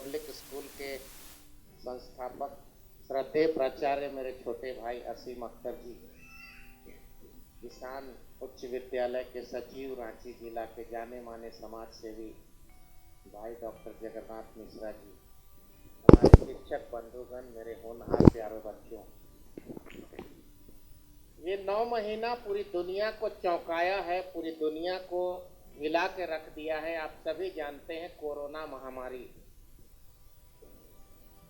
Public school के संस्थापक श्रद्धेय प्राचार्य मेरे छोटे भाई असीम अख्तर जी, किसान उच्च विद्यालय के सचिव रांची जिला के जाने माने समाज सेवी भाई डॉक्टर जगन्नाथ मिश्रा जी, हमारे शिक्षक बंधुगण, मेरे होनहार प्यारे बच्चों, ये 9 महीना पूरी दुनिया को चौंकाया है, पूरी दुनिया को हिला के रख दिया है। आप सभी जानते हैं कोरोना महामारी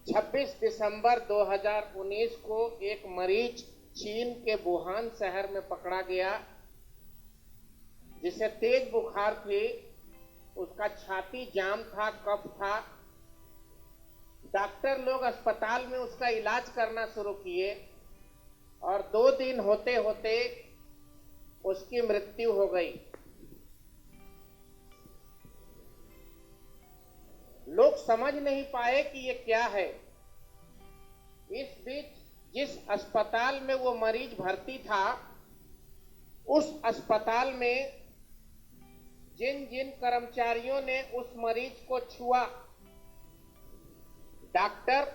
26 दिसंबर 2019 को एक मरीज चीन के वुहान शहर में पकड़ा गया, जिसे तेज बुखार थी, उसका छाती जाम था, कफ था। डॉक्टर लोग अस्पताल में उसका इलाज करना शुरू किए और 2 दिन होते होते उसकी मृत्यु हो गई। लोग समझ नहीं पाए कि ये क्या है। इस बीच जिस अस्पताल में वो मरीज भर्ती था, उस अस्पताल में जिन जिन कर्मचारियों ने उस मरीज को छुआ, डॉक्टर,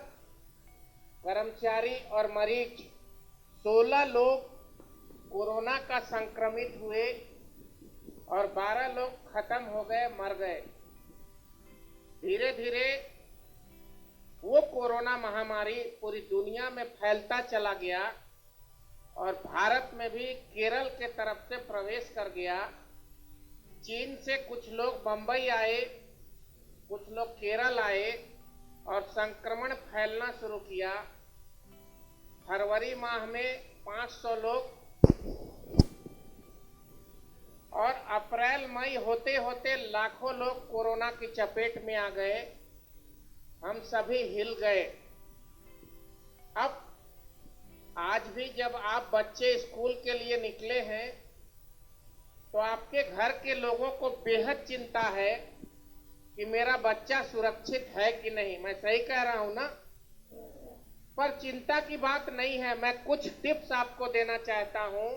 कर्मचारी और मरीज, 16 लोग कोरोना का संक्रमित हुए और 12 लोग खत्म हो गए, मर गए। धीरे धीरे वो कोरोना महामारी पूरी दुनिया में फैलता चला गया और भारत में भी केरल के तरफ से प्रवेश कर गया। चीन से कुछ लोग बंबई आए, कुछ लोग केरल आए और संक्रमण फैलना शुरू किया। फरवरी माह में 500 लोग और अप्रैल मई होते होते लाखों लोग कोरोना की चपेट में आ गए। हम सभी हिल गए। अब आज भी जब आप बच्चे स्कूल के लिए निकले हैं तो आपके घर के लोगों को बेहद चिंता है कि मेरा बच्चा सुरक्षित है कि नहीं। मैं सही कह रहा हूं ना? पर चिंता की बात नहीं है। मैं कुछ टिप्स आपको देना चाहता हूं।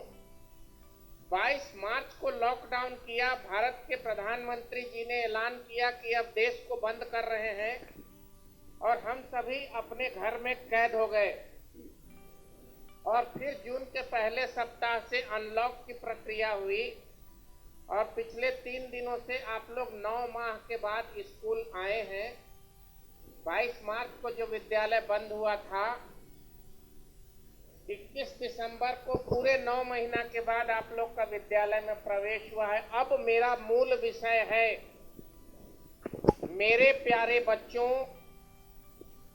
22 मार्च को लॉकडाउन किया। भारत के प्रधानमंत्री जी ने ऐलान किया कि अब देश को बंद कर रहे हैं और हम सभी अपने घर में कैद हो गए। और फिर जून के पहले सप्ताह से अनलॉक की प्रक्रिया हुई और पिछले 3 दिनों से आप लोग 9 माह के बाद स्कूल आए हैं। 22 मार्च को जो विद्यालय बंद हुआ था, 21 दिसंबर को पूरे 9 महीना के बाद आप लोग का विद्यालय में प्रवेश हुआ है। अब मेरा मूल विषय है, मेरे प्यारे बच्चों,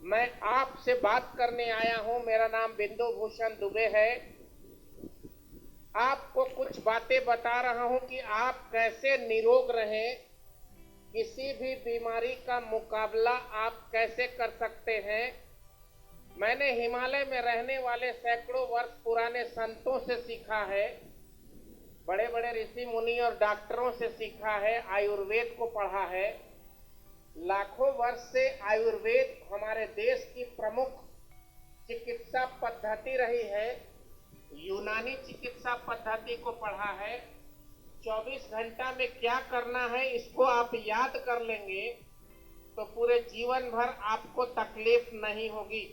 मैं आपसे बात करने आया हूं। मेरा नाम बिंदु भूषण दुबे है। आपको कुछ बातें बता रहा हूं कि आप कैसे निरोग रहें, किसी भी बीमारी का मुकाबला आप कैसे कर सकते हैं। मैंने हिमालय में रहने वाले सैकड़ों वर्ष पुराने संतों से सीखा है, बड़े बड़े ऋषि मुनि और डॉक्टरों से सीखा है, आयुर्वेद को पढ़ा है। लाखों वर्ष से आयुर्वेद हमारे देश की प्रमुख चिकित्सा पद्धति रही है। यूनानी चिकित्सा पद्धति को पढ़ा है। 24 घंटा में क्या करना है, इसको आप याद कर लेंगे तो पूरे जीवन भर आपको तकलीफ नहीं होगी।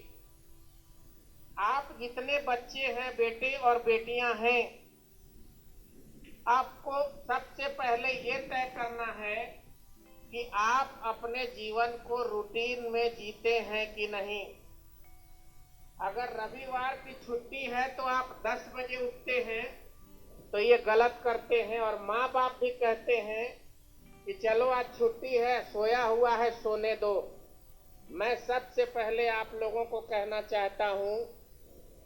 आप जितने बच्चे हैं, बेटे और बेटियां हैं, आपको सबसे पहले ये तय करना है कि आप अपने जीवन को रूटीन में जीते हैं कि नहीं। अगर रविवार की छुट्टी है तो आप 10 बजे उठते हैं तो ये गलत करते हैं। और माँ बाप भी कहते हैं कि चलो आज छुट्टी है, सोया हुआ है, सोने दो। मैं सबसे पहले आप लोगों को कहना चाहता हूं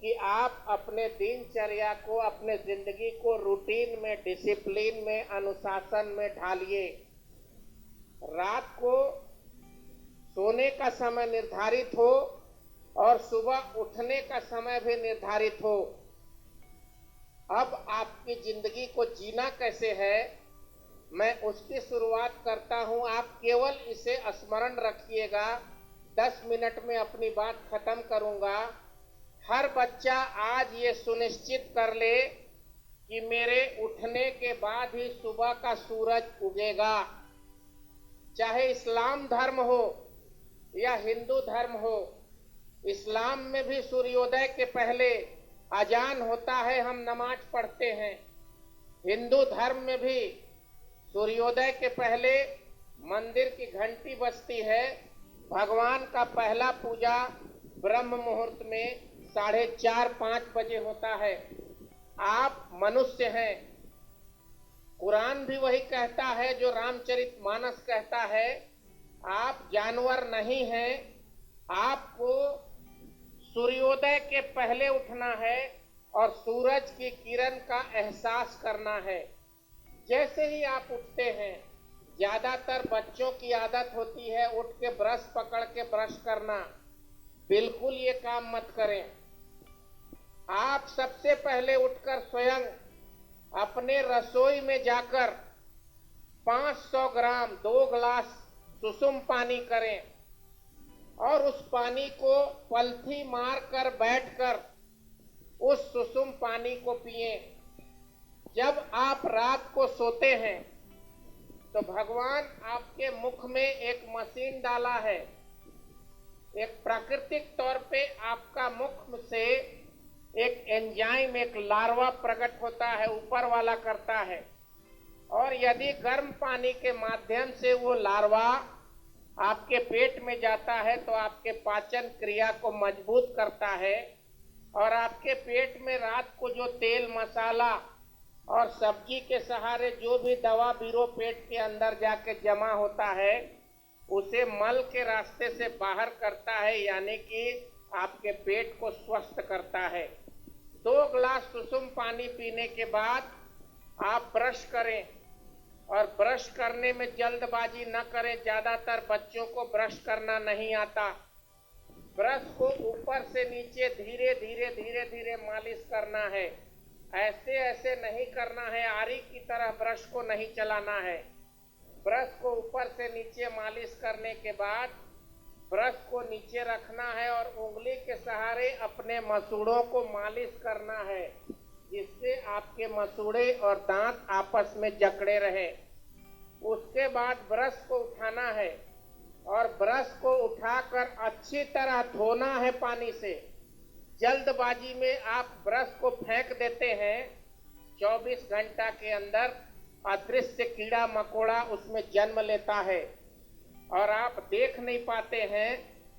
कि आप अपने दिनचर्या को, अपने जिंदगी को रूटीन में, डिसिप्लिन में, अनुशासन में ढालिए। रात को सोने का समय निर्धारित हो और सुबह उठने का समय भी निर्धारित हो। अब आपकी जिंदगी को जीना कैसे है, मैं उसकी शुरुआत करता हूं। आप केवल इसे स्मरण रखिएगा। 10 मिनट में अपनी बात खत्म करूंगा। हर बच्चा आज ये सुनिश्चित कर ले कि मेरे उठने के बाद ही सुबह का सूरज उगेगा। चाहे इस्लाम धर्म हो, या हिंदू धर्म हो, इस्लाम में भी सूर्योदय के पहले अजान होता है, हम नमाज पढ़ते हैं। हिंदू धर्म में भी सूर्योदय के पहले मंदिर की घंटी बजती है। भगवान का पहला पूजा ब्रह्म मुहूर्त में 4:30-5 बजे होता है। आप मनुष्य हैं, कुरान भी वही कहता है जो रामचरितमानस कहता है, आप जानवर नहीं हैं, आपको सूर्योदय के पहले उठना है और सूरज की किरण का एहसास करना है। जैसे ही आप उठते हैं, ज्यादातर बच्चों की आदत होती है उठ के ब्रश पकड़ के ब्रश करना, बिल्कुल ये काम मत करें। आप सबसे पहले उठकर स्वयं अपने रसोई में जाकर 500 ग्राम 2 गिलास सुसुम पानी करें और उस पानी को पलथी मारकर बैठकर उस सुसुम पानी को पिएं। जब आप रात को सोते हैं तो भगवान आपके मुख में एक मशीन डाला है। एक प्राकृतिक तौर पे आपका मुख से एक एंजाइम, एक लार्वा प्रकट होता है, ऊपर वाला करता है, और यदि गर्म पानी के माध्यम से वो लार्वा आपके पेट में जाता है तो आपके पाचन क्रिया को मजबूत करता है और आपके पेट में रात को जो तेल मसाला और सब्जी के सहारे जो भी दवा बीरो पेट के अंदर जाके जमा होता है उसे मल के रास्ते से बाहर करता है, यानी कि आपके पेट को स्वस्थ करता है। 2 गिलास सुसुम पानी पीने के बाद आप ब्रश करें और ब्रश करने में जल्दबाजी न करें। ज्यादातर बच्चों को ब्रश करना नहीं आता। ब्रश को ऊपर से नीचे धीरे धीरे धीरे धीरे मालिश करना है। ऐसे ऐसे नहीं करना है, आरी की तरह ब्रश को नहीं चलाना है। ब्रश को ऊपर से नीचे मालिश करने के बाद ब्रश को नीचे रखना है और उंगली के सहारे अपने मसूड़ों को मालिश करना है, जिससे आपके मसूड़े और दांत आपस में जकड़े रहे। उसके बाद ब्रश को उठाना है और ब्रश को उठाकर अच्छी तरह धोना है पानी से। जल्दबाजी में आप ब्रश को फेंक देते हैं, 24 घंटा के अंदर अदृश्य कीड़ा मकोड़ा उसमें जन्म लेता है और आप देख नहीं पाते हैं,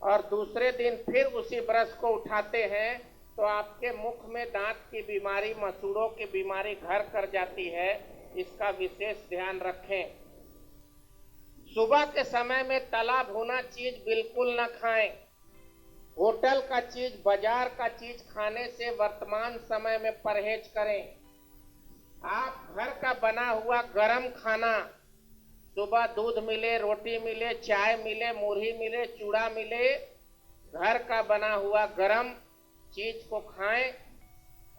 और दूसरे दिन फिर उसी ब्रश को उठाते हैं तो आपके मुख में दांत की बीमारी, मसूड़ों की बीमारी घर कर जाती है। इसका विशेष ध्यान रखें। सुबह के समय में तला भुना चीज बिल्कुल न खाएं। होटल का चीज, बाजार का चीज खाने से वर्तमान समय में परहेज करें। आप घर का बना हुआ गरम खाना, सुबह दूध मिले, रोटी मिले, चाय मिले, मुरही मिले, चूड़ा मिले, घर का बना हुआ गरम चीज को खाएं।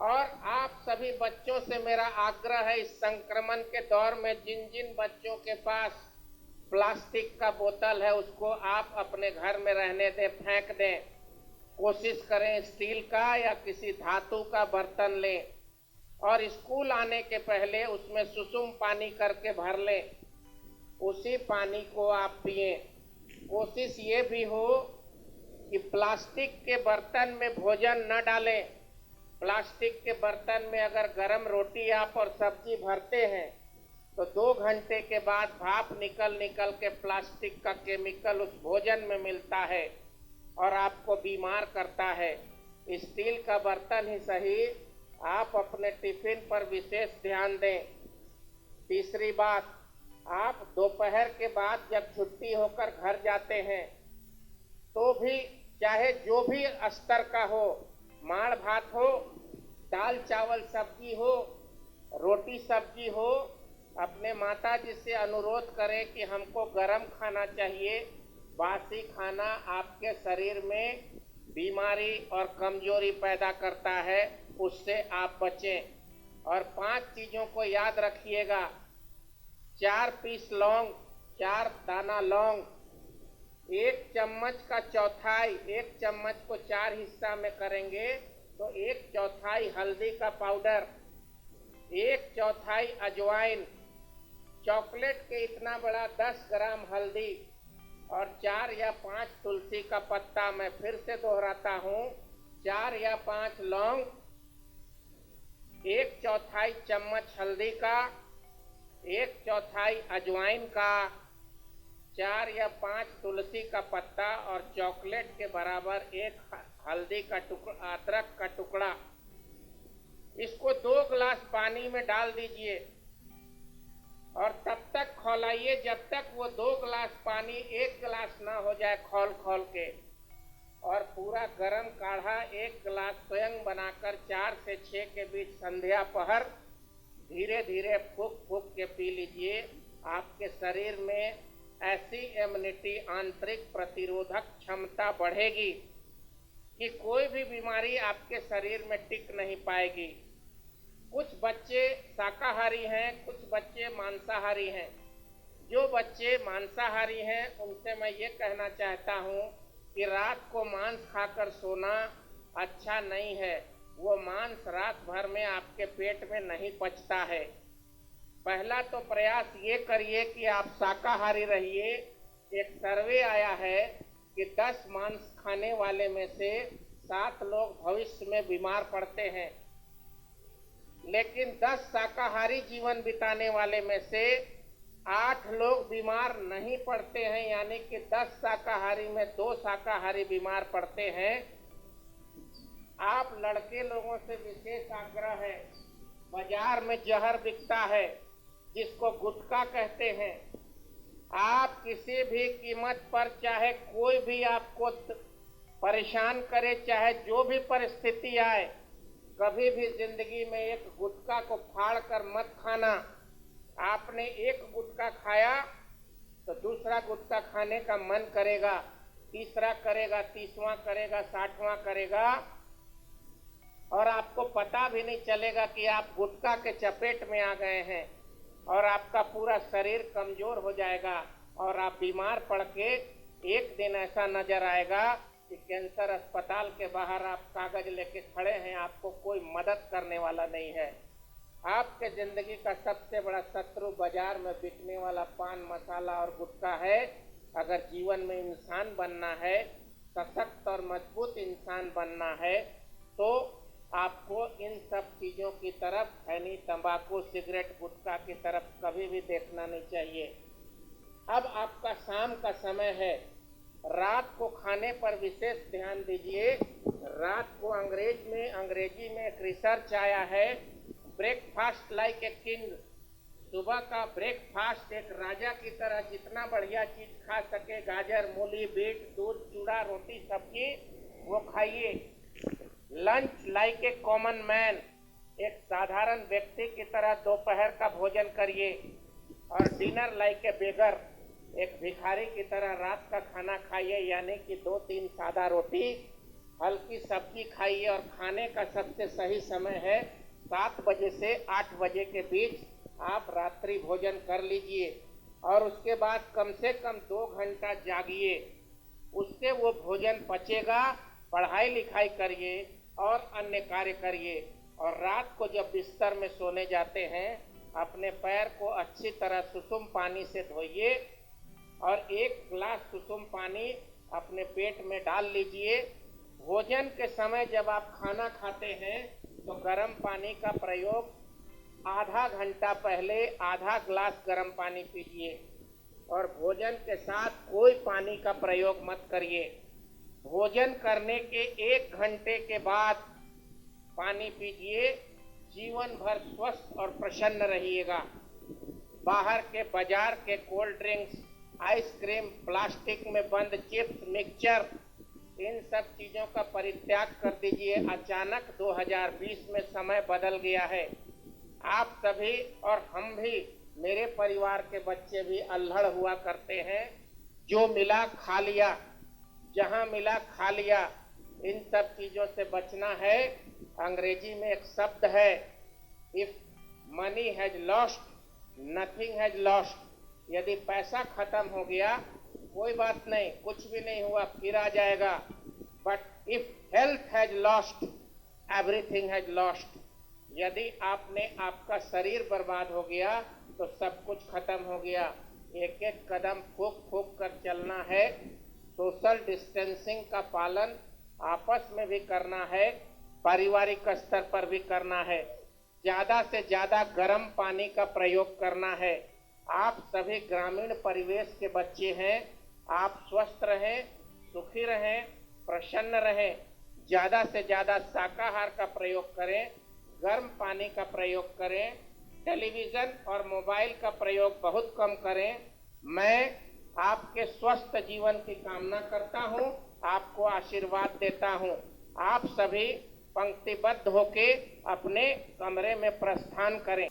और आप सभी बच्चों से मेरा आग्रह है, इस संक्रमण के दौर में जिन जिन बच्चों के पास प्लास्टिक का बोतल है उसको आप अपने घर में रहने दें, फेंक दें। कोशिश करें स्टील का या किसी धातु का बर्तन लें और स्कूल आने के पहले उसमें सुसुम पानी करके भर लें, उसी पानी को आप पिएं। कोशिश ये भी हो कि प्लास्टिक के बर्तन में भोजन न डालें। प्लास्टिक के बर्तन में अगर गरम रोटी आप और सब्जी भरते हैं तो 2 घंटे के बाद भाप निकल निकल के प्लास्टिक का केमिकल उस भोजन में मिलता है और आपको बीमार करता है। स्टील का बर्तन ही सही, आप अपने टिफिन पर विशेष ध्यान दें। तीसरी बात, आप दोपहर के बाद जब छुट्टी होकर घर जाते हैं तो भी चाहे जो भी स्तर का हो, माड़ भात हो, दाल चावल सब्जी हो, रोटी सब्जी हो, अपने माता जी से अनुरोध करें कि हमको गरम खाना चाहिए। बासी खाना आपके शरीर में बीमारी और कमजोरी पैदा करता है, उससे आप बचें। और 5 चीजों को याद रखिएगा। 4 पीस लौंग, 4 दाना लौंग, 1 चम्मच का चौथाई, 1 चम्मच को 4 हिस्सा में करेंगे तो 1/4 हल्दी का पाउडर, 1/4 अजवाइन, चॉकलेट के इतना बड़ा 10 ग्राम हल्दी और 4 या 5 तुलसी का पत्ता, मैं फिर से दोहराता हूँ, 4 या 5 लौंग, 1/4 चम्मच हल्दी का, 1/4 अजवाइन का, 4 या 5 तुलसी का पत्ता और चॉकलेट के बराबर एक हल्दी का टुकड़ा, अदरक का टुकड़ा। इसको 2 गिलास पानी में डाल दीजिए और तब तक खौलाइए जब तक वो 2 गिलास पानी 1 गिलास ना हो जाए खौल खौल के। और पूरा गर्म काढ़ा 1 गिलास स्वयं बनाकर 4 से 6 के बीच संध्या पहर धीरे धीरे फूंक फूंक के पी लीजिए। आपके शरीर में ऐसी इम्यूनिटी, आंतरिक प्रतिरोधक क्षमता बढ़ेगी कि कोई भी बीमारी आपके शरीर में टिक नहीं पाएगी। कुछ बच्चे शाकाहारी हैं, कुछ बच्चे मांसाहारी हैं। जो बच्चे मांसाहारी हैं उनसे मैं ये कहना चाहता हूँ कि रात को मांस खाकर सोना अच्छा नहीं है। वो मांस रात भर में आपके पेट में नहीं पचता है। पहला तो प्रयास ये करिए कि आप शाकाहारी रहिए। एक सर्वे आया है कि 10 मांस खाने वाले में से 7 लोग भविष्य में बीमार पड़ते हैं, लेकिन 10 शाकाहारी जीवन बिताने वाले में से 8 लोग बीमार नहीं पड़ते हैं। यानी कि 10 शाकाहारी में 2 शाकाहारी बीमार पड़ते हैं। आप लड़के लोगों से विशेष आग्रह है, बाजार में जहर बिकता है जिसको गुटखा कहते हैं। आप किसी भी कीमत पर, चाहे कोई भी आपको परेशान करे, चाहे जो भी परिस्थिति आए, कभी भी जिंदगी में एक गुटखा को फाड़ कर मत खाना। आपने एक गुटखा खाया तो दूसरा गुटखा खाने का मन करेगा, तीसरा करेगा, 30वां करेगा, 60वां करेगा, और आपको पता भी नहीं चलेगा कि आप गुटखा के चपेट में आ गए हैं। और आपका पूरा शरीर कमजोर हो जाएगा और आप बीमार पड़ के एक दिन ऐसा नजर आएगा कि कैंसर अस्पताल के बाहर आप कागज लेके खड़े हैं, आपको कोई मदद करने वाला नहीं है। आपके जिंदगी का सबसे बड़ा शत्रु बाजार में बिकने वाला पान मसाला और गुटखा है। अगर जीवन में इंसान बनना है, सशक्त और मजबूत इंसान बनना है, तो आपको इन सब चीज़ों की तरफ, खैनी, तंबाकू, सिगरेट, गुटखा की तरफ कभी भी देखना नहीं चाहिए। अब आपका शाम का समय है, रात को खाने पर विशेष ध्यान दीजिए। रात को अंग्रेजी में एक रिसर्च आया है, ब्रेकफास्ट लाइक ए किंग। सुबह का ब्रेकफास्ट एक राजा की तरह जितना बढ़िया चीज खा सके, गाजर, मूली, बीट, दूध, चूड़ा, रोटी, सब्जी, वो खाइए। Lunch like a common man, एक साधारण व्यक्ति की तरह दोपहर का भोजन करिए। और डिनर लाइक ए बेगर, एक भिखारी की तरह रात का खाना खाइए। यानी कि 2-3 सादा रोटी, हल्की सब्जी खाइए। और खाने का सबसे सही समय है 7 बजे से 8 बजे के बीच आप रात्रि भोजन कर लीजिए। और उसके बाद कम से कम 2 घंटा जागिए, उससे वो भोजन पचेगा। पढ़ाई लिखाई करिए और अन्य कार्य करिए। और रात को जब बिस्तर में सोने जाते हैं, अपने पैर को अच्छी तरह सुसुम पानी से धोइए और 1 गिलास सुसुम पानी अपने पेट में डाल लीजिए। भोजन के समय जब आप खाना खाते हैं तो गर्म पानी का प्रयोग आधा घंटा पहले आधा गिलास गर्म पानी पीजिए। और भोजन के साथ कोई पानी का प्रयोग मत करिए। भोजन करने के 1 घंटे के बाद पानी पीजिए। जीवन भर स्वस्थ और प्रसन्न रहिएगा। बाहर के बाजार के कोल्ड ड्रिंक्स, आइसक्रीम, प्लास्टिक में बंद चिप्स, मिक्सचर, इन सब चीज़ों का परित्याग कर दीजिए। अचानक 2020 में समय बदल गया है। आप सभी और हम भी, मेरे परिवार के बच्चे भी अल्हड़ हुआ करते हैं। जो मिला खा लिया, जहां मिला खा लिया। इन सब चीज़ों से बचना है। अंग्रेजी में एक शब्द है, if money has lost nothing has lost. यदि पैसा खत्म हो गया कोई बात नहीं, कुछ भी नहीं हुआ, फिर आ जाएगा। But if health has lost everything has lost. यदि आपका शरीर बर्बाद हो गया तो सब कुछ खत्म हो गया। एक एक कदम फूक फूक कर चलना है। सोशल डिस्टेंसिंग का पालन आपस में भी करना है, पारिवारिक स्तर पर भी करना है। ज्यादा से ज्यादा गर्म पानी का प्रयोग करना है। आप सभी ग्रामीण परिवेश के बच्चे हैं। आप स्वस्थ रहें, सुखी रहें, प्रसन्न रहें। ज्यादा से ज्यादा शाकाहार का प्रयोग करें, गर्म पानी का प्रयोग करें, टेलीविजन और मोबाइल का प्रयोग बहुत कम करें। मैं आपके स्वस्थ जीवन की कामना करता हूं, आपको आशीर्वाद देता हूं। आप सभी पंक्तिबद्ध होके अपने कमरे में प्रस्थान करें।